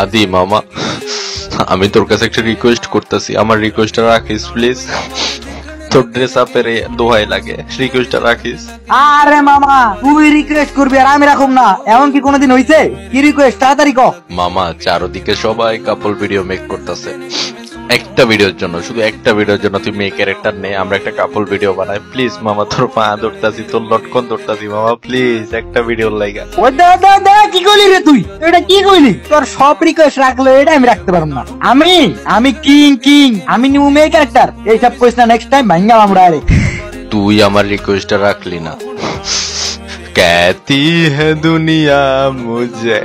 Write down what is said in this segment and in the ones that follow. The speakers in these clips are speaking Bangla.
আদি মামা, আমি তোর কাছে একটা রিকোয়েস্ট করতেছি, আমার রিকোয়েস্টটা রাখিস প্লিজ। তোর ড্রেস আপের দোহাই লাগে, রিকোয়েস্টটা রাখিস। আরে মামা, তুই রিকোয়েস্ট করবি আর আমি রাখুম না, এমন কি কোনোদিন হইছে? কি রিকোয়েস্ট তাড়াতাড়ি কর। মামা, চারদিকে সবাই কাপল ভিডিও মেক করতেছে, একটা ভিডিওর জন্য, শুধু একটা ভিডিওর জন্য তুই মেয়ে ক্যারেক্টার নে, আমরা একটা কাপল ভিডিও বানাই প্লিজ। মামা তোর পা ধরতাছি, তোর লটকন ধরতাছি মামা, প্লিজ একটা ভিডিওর লাইগা। ওই দা দা দা, কি কইলি রে তুই? এটা কি কইলি? তোর সব রিকোয়েস্ট রাখলো, এটা আমি রাখতে পারবো না। আমি কিং, আমি নিউ মেয়ে ক্যারেক্টার। এইসব কইস না, নেক্সট টাইম ভাঙ্গা আমরা। আরে তুই আমার রিকোয়েস্টটা রাখলি না। कहती है दुनिया मुझे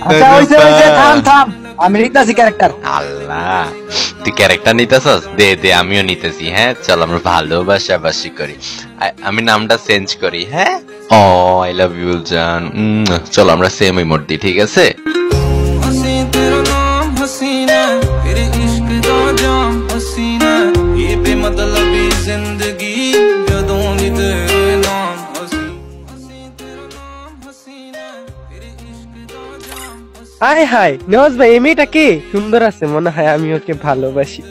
আচ্ছা হইছে, থাম, আমি নিতাছি ক্যারেক্টার। আল্লাহ, তুই ক্যারেক্টার নিতেছস? দে দে, আমিও নিতেছি। হ্যাঁ চল, আমরা ভালোবাসাবাসি করি, আমি নামটা চেঞ্জ করি। হ্যাঁ, ও আই লাভ ইউ জান। চল আমরা সেম ইমোট দিই, ঠিক আছে? হাই হাই নওয়াজ ভাই, এই মেয়েটা কে? সুন্দর আছে, মনে হয় আমি ওকে ভালোবাসি।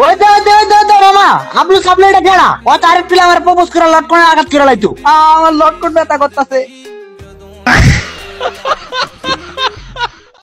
ওই দা দা দা দা মামা, আপলু সাবলে এটা কেডা? ও তারে পিলা আমার প্রপোজ করে লটকনে আঘাত করে লাইতো। আমার লটকন ব্যথা করতেছে।